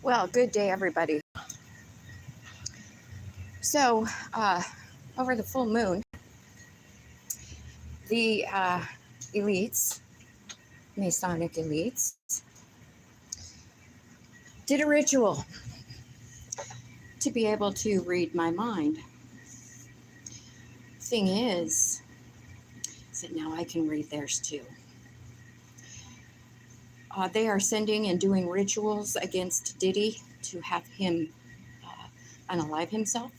Well, good day, everybody. So, over the full moon, the elites, Masonic elites, did a ritual to be able to read my mind. Thing is that now I can read theirs too. They are sending and doing rituals against Diddy to have him unalive himself.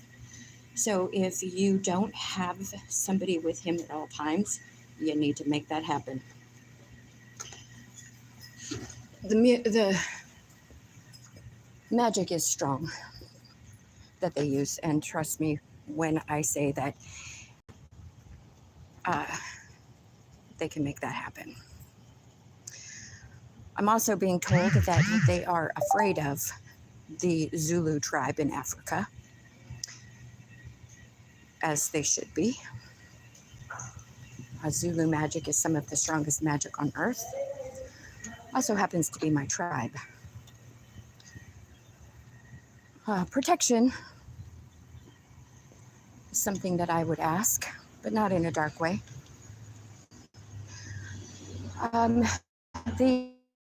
So if you don't have somebody with him at all times, you need to make that happen. The magic is strong that they use, and trust me when I say that they can make that happen. I'm also being told that they are afraid of the Zulu tribe in Africa, as they should be. Zulu magic is some of the strongest magic on earth. Also happens to be my tribe. Protection is something that I would ask, but not in a dark way.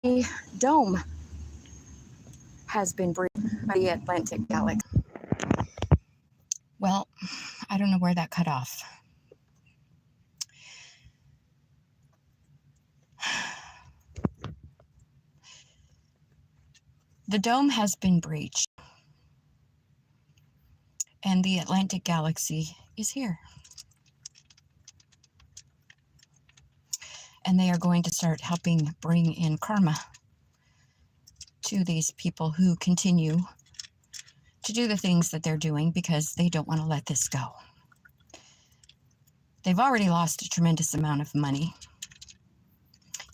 The dome has been breached by the Atlantic Galaxy. Well, I don't know where that cut off. The dome has been breached, and the Atlantic Galaxy is here. And they are going to start helping bring in karma to these people who continue to do the things that they're doing because they don't want to let this go. They've already lost a tremendous amount of money.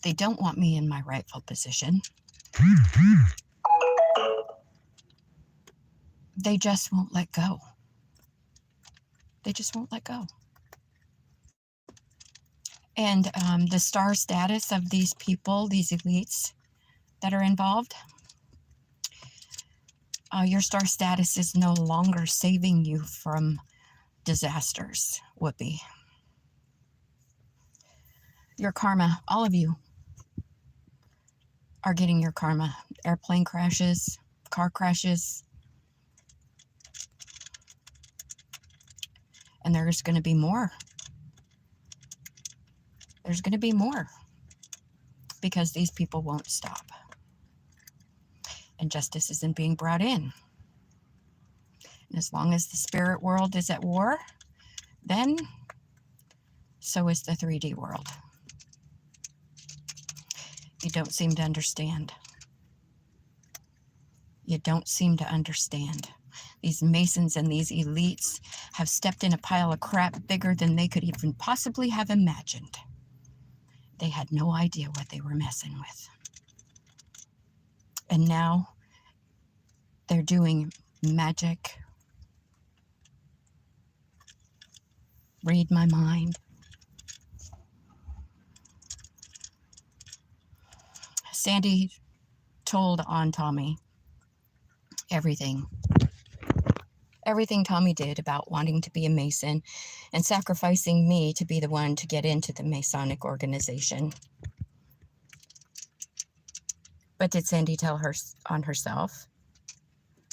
They don't want me in my rightful position. They just won't let go. They just won't let go. And the star status of these people, these elites that are involved, your star status is no longer saving you from disasters, Whoopi. Your karma, all of you are getting your karma. Airplane crashes, car crashes. And there's going to be more. There's going to be more. Because these people won't stop. And justice isn't being brought in. And as long as the spirit world is at war, then so is the 3D world. You don't seem to understand. You don't seem to understand. These Masons and these elites have stepped in a pile of crap bigger than they could even possibly have imagined. They had no idea what they were messing with. And now they're doing magic. Read my mind. Sandy told on Tommy everything Tommy did about wanting to be a Mason and sacrificing me to be the one to get into the Masonic organization. But did Sandy tell her on herself?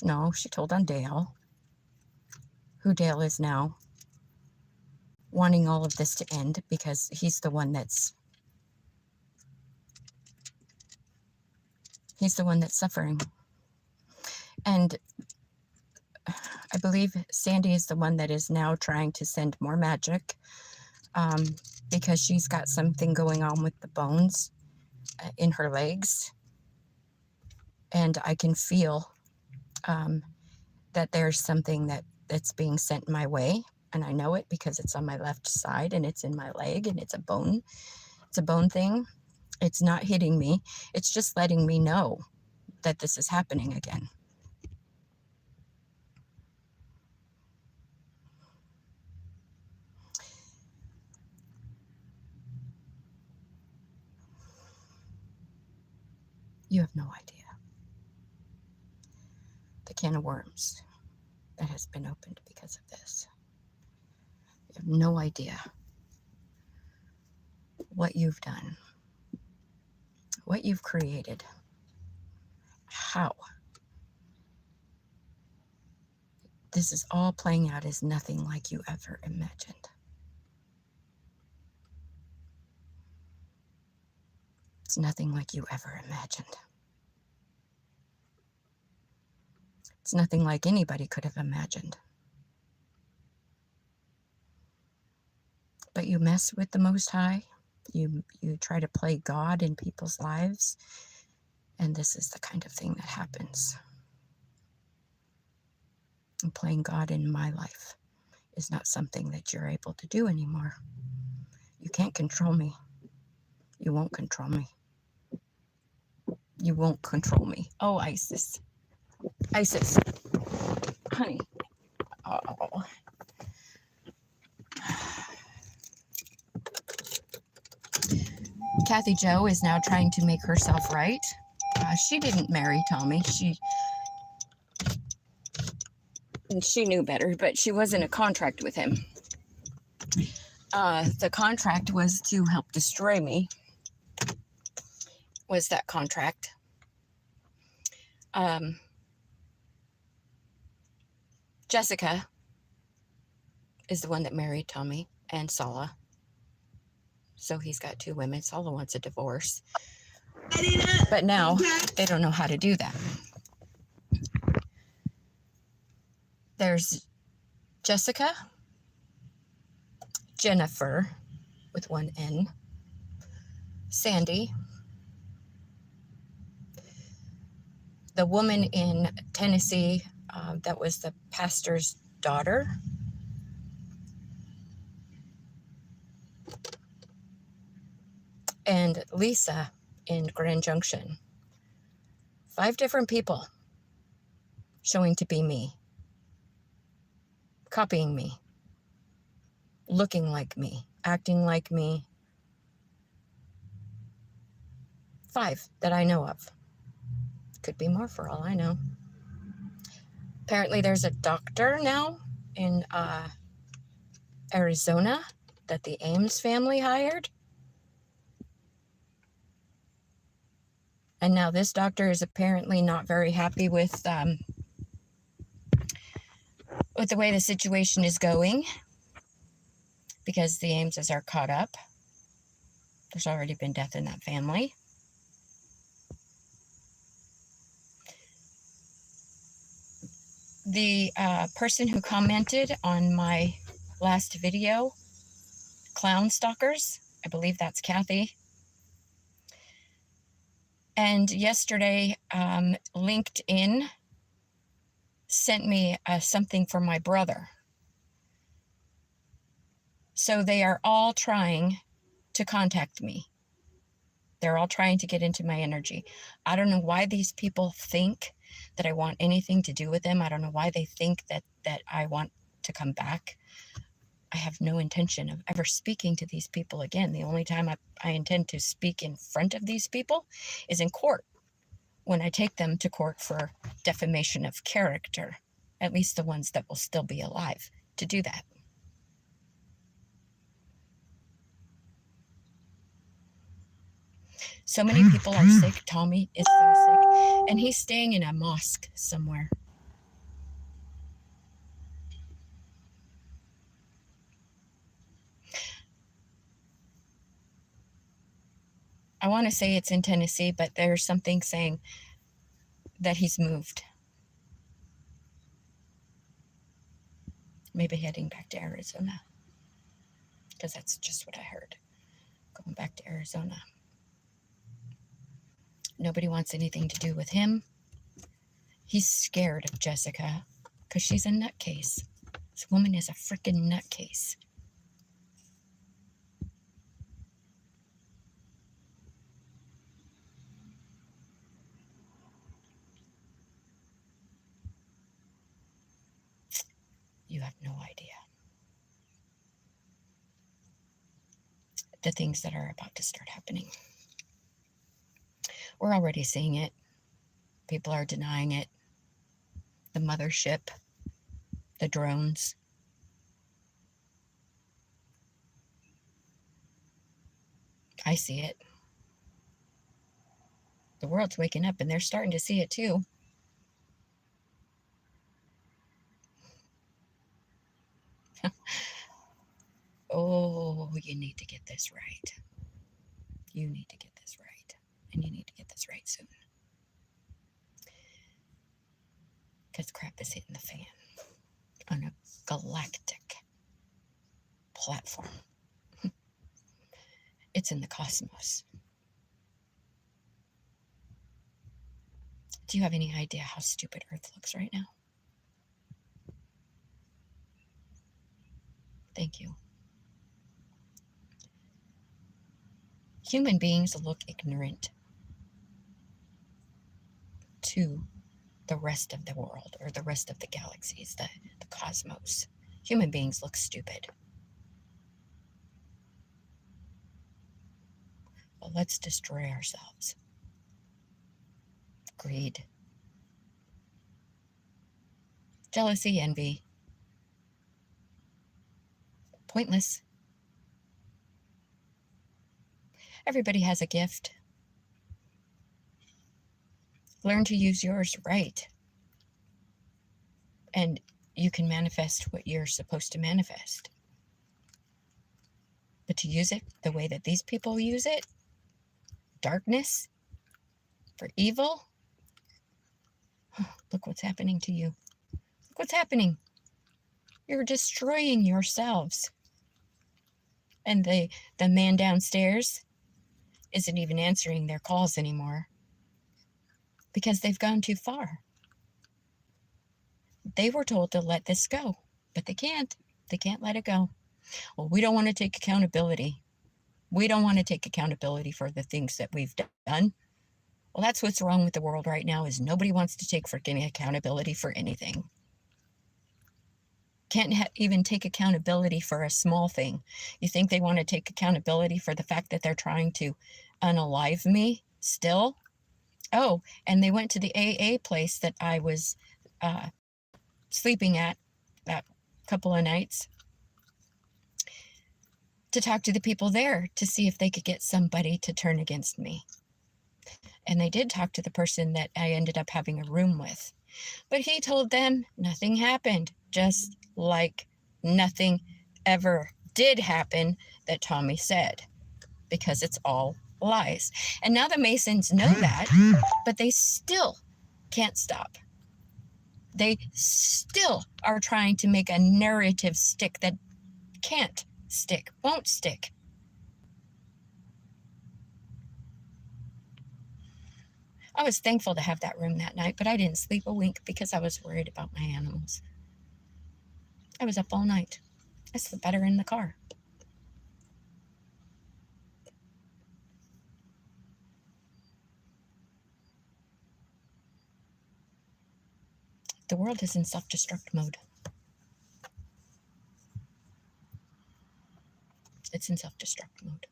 No, she told on Dale, who Dale is now wanting all of this to end because he's the one that's suffering. And I believe Sandy is the one that is now trying to send more magic because she's got something going on with the bones in her legs. And I can feel that there's something that's being sent my way. And I know it because it's on my left side and it's in my leg and it's a bone. It's a bone thing. It's not hitting me. It's just letting me know that this is happening again. You have no idea. the can of worms that has been opened because of this. You have no idea what you've done, what you've created, how. This is all playing out as nothing like you ever imagined. It's nothing like you ever imagined. It's nothing like anybody could have imagined. But you mess with the Most High. You try to play God in people's lives. And this is the kind of thing that happens. And playing God in my life is not something that you're able to do anymore. You can't control me. You won't control me. You won't control me. Oh, Isis. Isis. Honey. Oh. Kathy Jo is now trying to make herself right. She didn't marry Tommy. She knew better, but she was in a contract with him. The contract was to help destroy me. Was that contract. Jessica is the one that married Tommy and Sala. So he's got 2 women. Sala wants a divorce. But now they don't know how to do that. There's Jessica, Jennifer with 1 N, Sandy, the woman in Tennessee that was the pastor's daughter, and Lisa in Grand Junction. 5 different people showing to be me, copying me, looking like me, acting like me. 5 that I know of. Could be more for all I know. Apparently there's a doctor now in Arizona that the Ames family hired. And now this doctor is apparently not very happy with the way the situation is going, because the Ameses are caught up. There's already been death in that family. The person who commented on my last video, Clown Stalkers, I believe that's Kathy. And yesterday, LinkedIn sent me something for my brother. So they are all trying to contact me. They're all trying to get into my energy. I don't know why these people think that I want anything to do with them. I don't know why they think that I want to come back. I have no intention of ever speaking to these people again. The only time I intend to speak in front of these people is in court, when I take them to court for defamation of character, at least the ones that will still be alive to do that. So many people are sick. Tommy is so sick, and he's staying in a mosque somewhere. I want to say it's in Tennessee, but there's something saying that he's moved. Maybe heading back to Arizona, because that's just what I heard. Going back to Arizona. Nobody wants anything to do with him. He's scared of Jessica because she's a nutcase. This woman is a freaking nutcase. You have no idea the things that are about to start happening. We're already seeing it. People are denying it. the mothership, the drones. I see it. The world's waking up and they're starting to see it too. Oh, you need to get this right. You need to get this right. And you need to get this right soon. Because crap is hitting the fan on a galactic platform. It's in the cosmos. Do you have any idea how stupid Earth looks right now? Thank you. Human beings look ignorant to the rest of the world or the rest of the galaxies, the cosmos. Human beings look stupid. Well, let's destroy ourselves. Greed, jealousy, envy. Pointless. Everybody has a gift. Learn to use yours right. And you can manifest what you're supposed to manifest. But to use it the way that these people use it, darkness, for evil, look what's happening to you. Look what's happening. You're destroying yourselves. And the man downstairs isn't even answering their calls anymore because they've gone too far. They were told to let this go, but they can't. They can't let it go. Well, we don't want to take accountability. We don't want to take accountability for the things that we've done. Well, that's what's wrong with the world right now, is nobody wants to take freaking accountability for anything. Can't even take accountability for a small thing. You think they want to take accountability for the fact that they're trying to unalive me still? Oh, and they went to the AA place that I was sleeping at that couple of nights to talk to the people there to see if they could get somebody to turn against me. And they did talk to the person that I ended up having a room with. But he told them nothing happened, just like nothing ever did happen that Tommy said, because it's all lies. And now the Masons know that, but they still can't stop. They still are trying to make a narrative stick that can't stick, won't stick. I was thankful to have that room that night, but I didn't sleep a wink because I was worried about my animals. I was up all night. I slept better in the car. The world is in self-destruct mode. It's in self-destruct mode.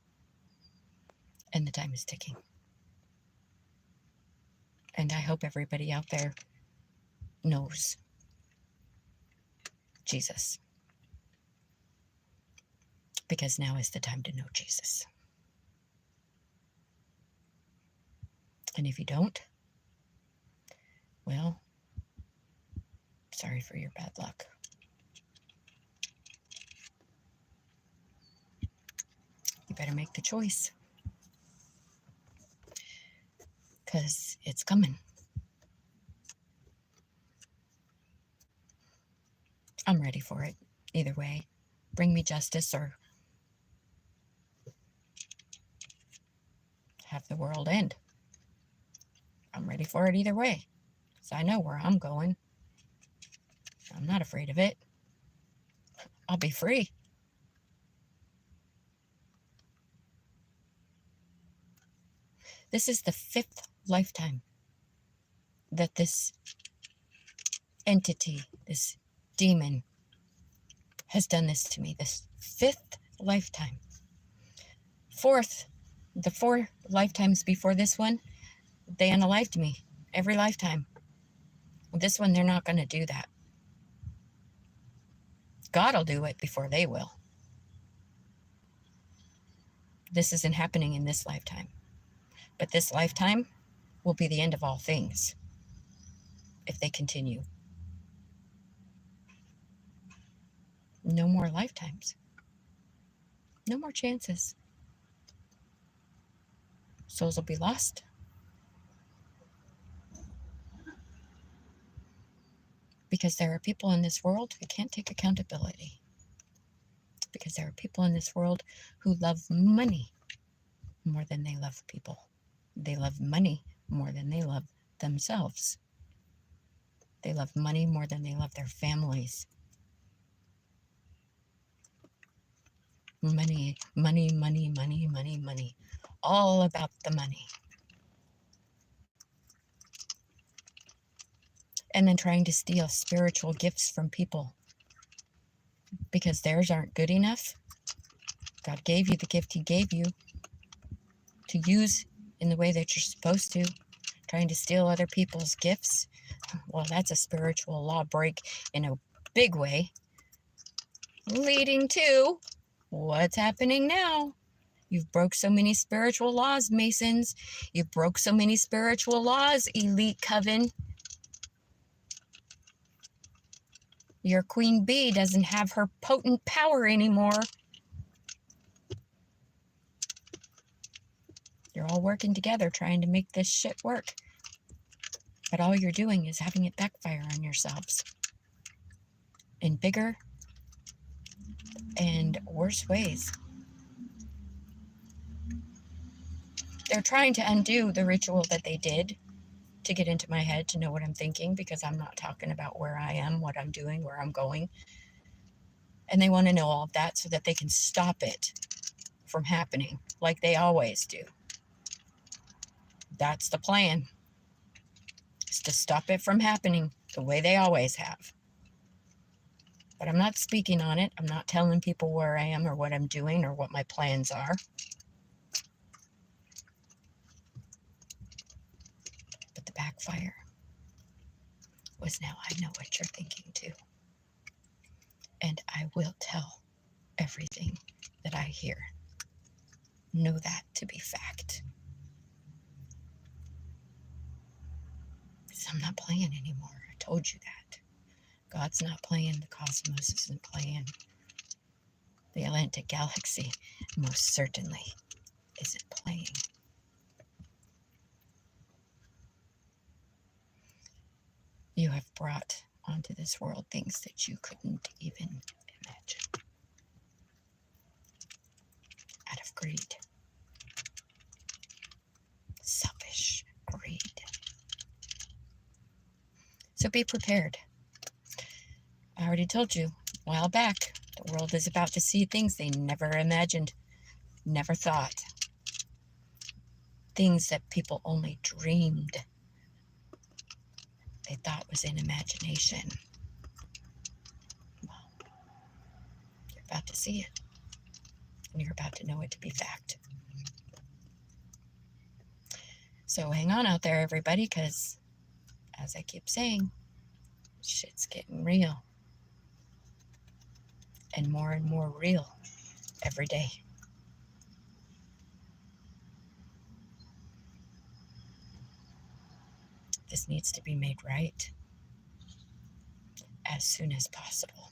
And the time is ticking. And I hope everybody out there knows Jesus. Because now is the time to know Jesus. And if you don't, well, sorry for your bad luck. You better make the choice. Because it's coming. I'm ready for it. Either way. Bring me justice or have the world end. I'm ready for it either way. Because I know where I'm going. I'm not afraid of it. I'll be free. This is the 5th lifetime that this entity, this demon, has done this to me. This 5th lifetime. 4th, the 4 lifetimes before this one, they unalived me every lifetime. This one, they're not going to do that. God will do it before they will. This isn't happening in this lifetime. But this lifetime will be the end of all things if they continue. No more lifetimes. No more chances. Souls will be lost. Because there are people in this world who can't take accountability. Because there are people in this world who love money more than they love people. They love money more than they love themselves. They love money more than they love their families. Money, money, money, money, money, money. All about the money. And then trying to steal spiritual gifts from people because theirs aren't good enough. God gave you the gift He gave you to use in the way that you're supposed to. Trying to steal other people's gifts, well, that's a spiritual law break in a big way, leading to what's happening now. You've broke so many spiritual laws, Masons. You've broke so many spiritual laws, elite coven. Your queen bee doesn't have her potent power anymore. You're all working together trying to make this shit work. But all you're doing is having it backfire on yourselves in bigger and worse ways. They're trying to undo the ritual that they did to get into my head, to know what I'm thinking, because I'm not talking about where I am, what I'm doing, where I'm going. And they want to know all of that so that they can stop it from happening like they always do. That's the plan, is to stop it from happening the way they always have. But I'm not speaking on it. I'm not telling people where I am or what I'm doing or what my plans are. But the backfire was, now I know what you're thinking too. And I will tell everything that I hear. Know that to be fact. Because I'm not playing anymore. I told you that. God's not playing. The cosmos isn't playing. The Atlantic Galaxy most certainly isn't playing. You have brought onto this world things that you couldn't even imagine. Out of greed. Selfish greed. So be prepared. I already told you a while back, the world is about to see things they never imagined, never thought. Things that people only dreamed. They thought was in imagination. Well, you're about to see it. And you're about to know it to be fact. So hang on out there, everybody, because as I keep saying, shit's getting real. And more real every day. This needs to be made right as soon as possible.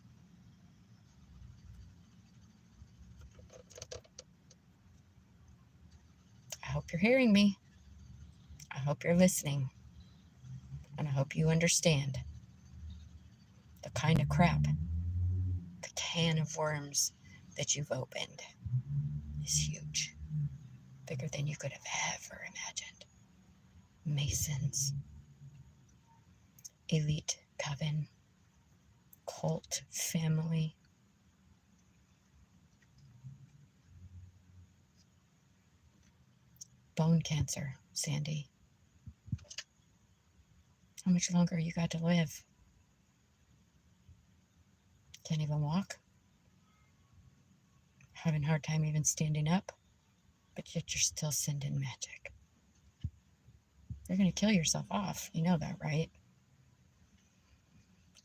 I hope you're hearing me. I hope you're listening. And I hope you understand the kind of crap, the can of worms that you've opened is huge. Bigger than you could have ever imagined. Masons, elite coven, cult family. Bone cancer, Sandy. How much longer you got to live? Can't even walk? Having a hard time even standing up? But yet you're still sending magic. You're going to kill yourself off. You know that, right?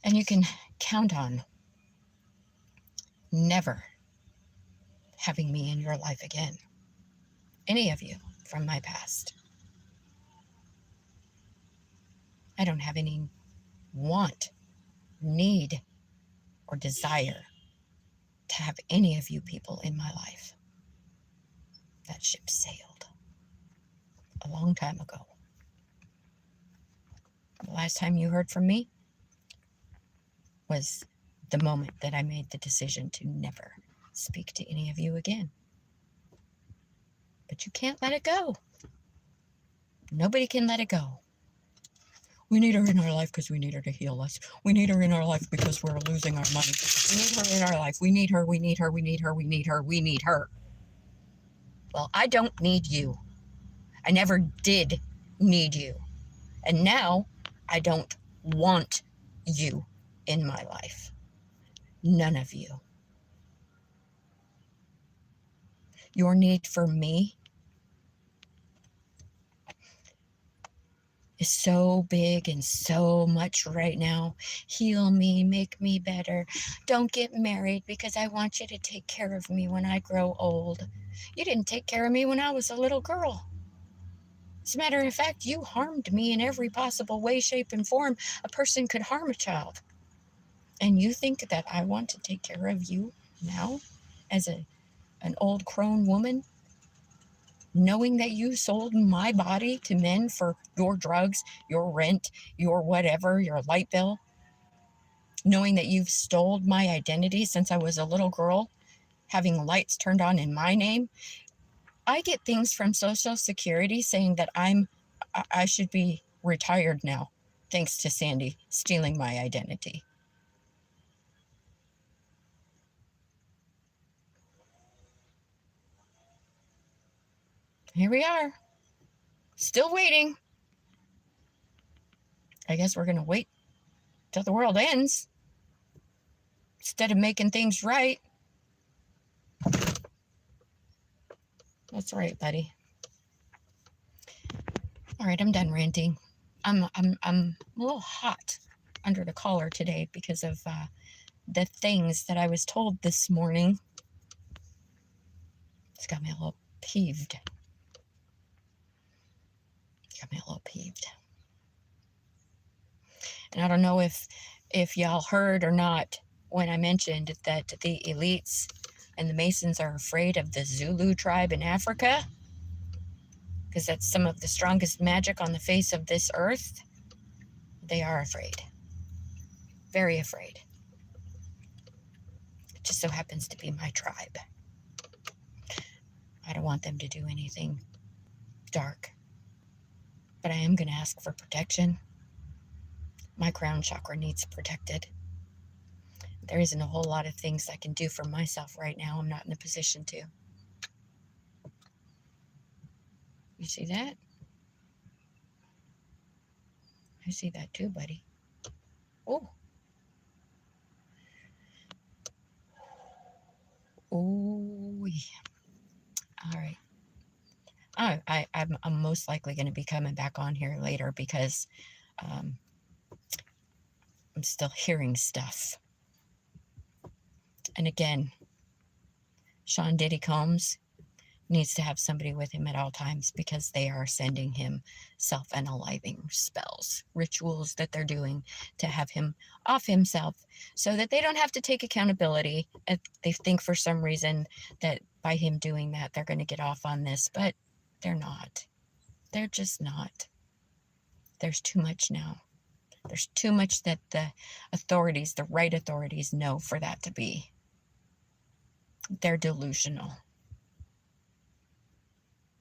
And you can count on never having me in your life again. Any of you from my past. I don't have any want, need, or desire to have any of you people in my life. That ship sailed a long time ago. The last time you heard from me was the moment that I made the decision to never speak to any of you again. But you can't let it go. Nobody can let it go. We need her in our life because we need her to heal us. We need her in our life because we're losing our money. We need her in our life. We need her, we need her, we need her, we need her, we need her. Well, I don't need you. I never did need you. And now I don't want you in my life. None of you. Your need for me is so big and so much right now. Heal me, make me better. Don't get married because I want you to take care of me when I grow old. You didn't take care of me when I was a little girl. As a matter of fact, you harmed me in every possible way, shape, and form a person could harm a child. And you think that I want to take care of you now as an old crone woman? Knowing that you sold my body to men for your drugs, your rent, your whatever, your light bill. Knowing that you've stole my identity since I was a little girl, having lights turned on in my name. I get things from Social Security saying that I should be retired now, thanks to Sandy stealing my identity. Here we are, still waiting. I guess we're going to wait till the world ends instead of making things right. That's right, buddy. All right, I'm done ranting. I'm a little hot under the collar today because of the things that I was told this morning. It's got me a little peeved. And I don't know if y'all heard or not when I mentioned that the elites and the Masons are afraid of the Zulu tribe in Africa, because that's some of the strongest magic on the face of this earth. They are afraid. Very afraid. It just so happens to be my tribe. I don't want them to do anything dark. But I am going to ask for protection. My crown chakra needs protected. There isn't a whole lot of things I can do for myself right now. I'm not in a position to. You see that? I see that too, buddy. Oh. Oh, yeah. All right. I'm most likely going to be coming back on here later because I'm still hearing stuff. And again, Sean Diddy Combs needs to have somebody with him at all times because they are sending him self-unaliving spells, rituals that they're doing to have him off himself so that they don't have to take accountability. They think for some reason that by him doing that, they're going to get off on this, but they're not. They're just not. There's too much now. There's too much that the authorities, the right authorities, know for that to be. They're delusional.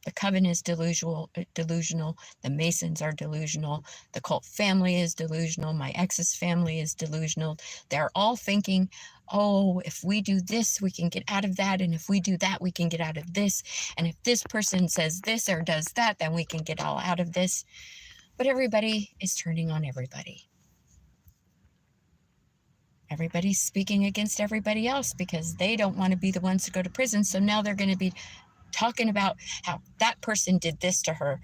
The coven is delusional. The Masons are delusional. The cult family is delusional. My ex's family is delusional. They're all thinking, oh, if we do this, we can get out of that. And if we do that, we can get out of this. And if this person says this or does that, then we can get all out of this. But everybody is turning on everybody. Everybody's speaking against everybody else because they don't want to be the ones to go to prison. So now they're going to be talking about how that person did this to her,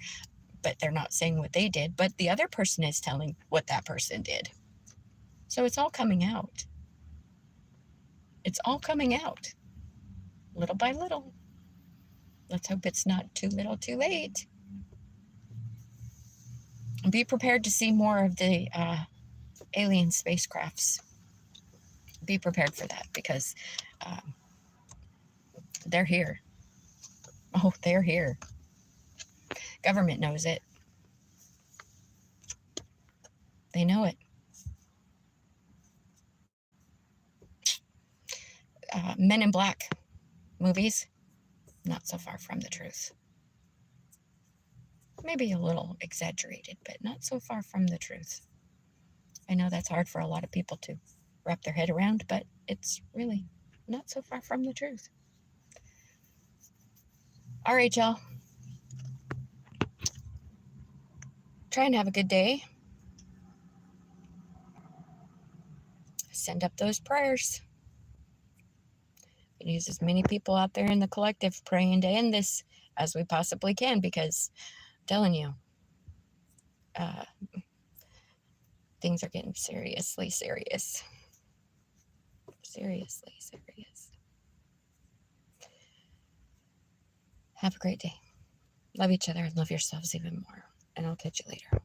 but they're not saying what they did, but the other person is telling what that person did. So it's all coming out. It's all coming out, little by little. Let's hope it's not too little too late. Be prepared to see more of the alien spacecrafts. Be prepared for that, because they're here. Oh, they're here. Government knows it. They know it. Men in Black movies, not so far from the truth. Maybe a little exaggerated, but not so far from the truth. I know that's hard for a lot of people to wrap their head around, but it's really not so far from the truth. All right, y'all. Try and have a good day. Send up those prayers. And use as many people out there in the collective praying to end this as we possibly can, because I'm telling you, things are getting seriously serious. Seriously serious. Have a great day. Love each other and love yourselves even more. And I'll catch you later.